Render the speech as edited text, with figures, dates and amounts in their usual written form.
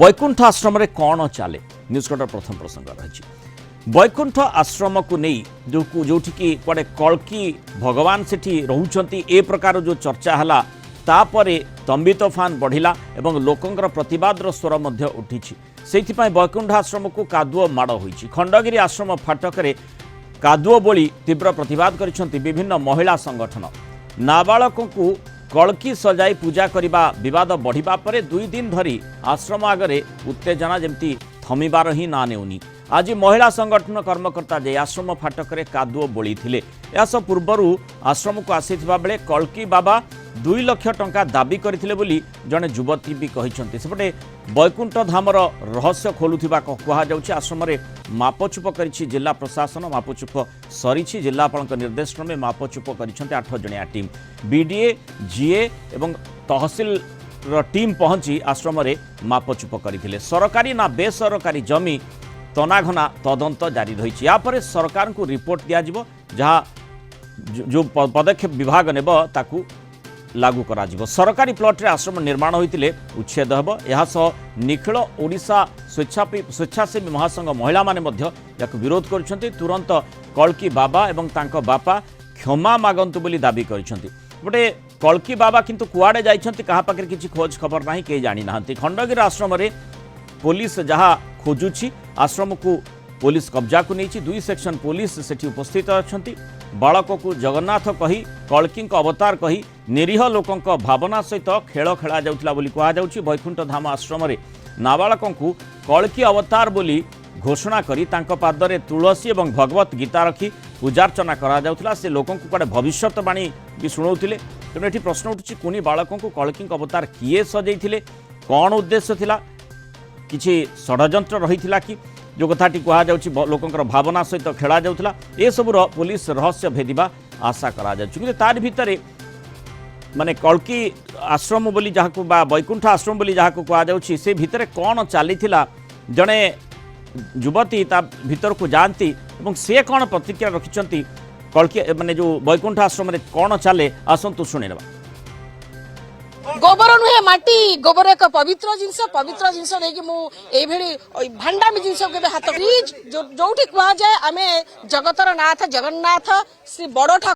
वैकुंठ आश्रम रे कौन चले न्यूजकटर प्रथम प्रसंग रही। वैकुंठ आश्रम को नहीं जो कड़े कल्कि भगवान सेठी रोचंती ए प्रकार जो चर्चा है तापरे तंबी तोफान बढ़िला एवं लोकंकर प्रतिवाद स्वर मध्य उठी से वैकुंठ आश्रम को कादुओ माड़ होईछि। खंडगिरी आश्रम फाटक कादुओ बोली तीव्र प्रतिवाद करिसेंति विभिन्न महिला संगठन। नाबालकों को कल्कि सजाई पूजा करने विवाद बढ़िबा परे 2 दिन धरी आश्रम आगरे उत्तेजना जमती थमिबार ही ना नेउनी। आज महिला संगठन कर्मकर्ता जे आश्रम फाटक कादुओ बोली थिले। यास पूर्वरु आश्रम को आसीथिबा बेले कल्कि बाबा 2 लाख टंका दाबी करथिले बोली जने युवती भी कहिसंती। सेपटे वैकुंठ धामर रहस्य खोलुथिबा कहा जाउछि। आश्रम रे मापचुप करिछि जिला प्रशासन। मापचुप सरिछि जिलापाल निर्देश क्रमे मापचुप करिसंती 8 जणिया टीम। बीडीए जीए एवं तहसील टीम पहुंची आश्रम रे मापचुप करथिले। सरकारी ना बेसरकारी जमी तनाघना तदंत जारी रही। यापर सरकार को रिपोर्ट दिया जहाँ जो पदक्षेप विभाग नेब ताकू लागू करा जिवो। सरकारी प्लॉट रे आश्रम निर्माण होइतिले उच्छेद हेबो। एहा सह निखिल ओडिशा स्वेच्छासेवी महासंघ महिला माने मध्य याक विरोध करुछंती। तुरंत कल्कि बाबा एवं तांको बापा क्षमा मागंतु बोली दाबी करिसंती। गोटे कल्कि बाबा किंतु कुआडे जाइछंती कहा पाखे किछि खोज खबर नाही, के जानि नाहंती। खंडगिरी आश्रम रे पुलिस जहाँ खोजुछि आश्रम को पुलिस कब्जा को नहीं। 2 सेक्शन पुलिस सेठी उपस्थित अछंती। बालक को जगन्नाथ कही कल्कि अवतार कही निरीह लोकों भावना सहित खेल खेला जाउथला बोली कहा जाउछि। वैकुंठ धाम आश्रम रे नाबालकों को कल्कि अवतार बोली घोषणा करी तांको पादरे तुलसी एवं भगवत गीता रखी पूजार्चना करा जाउथला। से लोकों को कड़े भविष्यवाणी भी शुणाउथिले। तेणु एठी प्रश्न उठुछि कुनी बालकों को कल्कि अवतार किए सजैथिले, कौन उद्देश्य थिला, किछि षड्यंत्र रही कि जो कथाटी कहा जाउछि लोकंकर भावना सहित खेला जाउथला। ए सबुर पुलिस रहस्य भेदिबा आशा करा जाउछि। कि तार भितरे माने कल्कि आश्रम बोली जहाको बा वैकुंठ आश्रम बोली जहाको कहा जाउछि से भितरे कौन चलीथिला जने युवती ता भीतर को जानती एवं से कौन प्रतिक्रिया रखिछंती कल्कि माने जो वैकुंठ आश्रम रे कौन चले आसंतु शुणिनबा। गोबर नुहे माटी गोबर एक पवित्र जिनस नहीं मुझे भांडामी जिनस के हाथ जो कह जाए आम जगतर नाथ जगन्नाथ श्री बड़ ठाकुर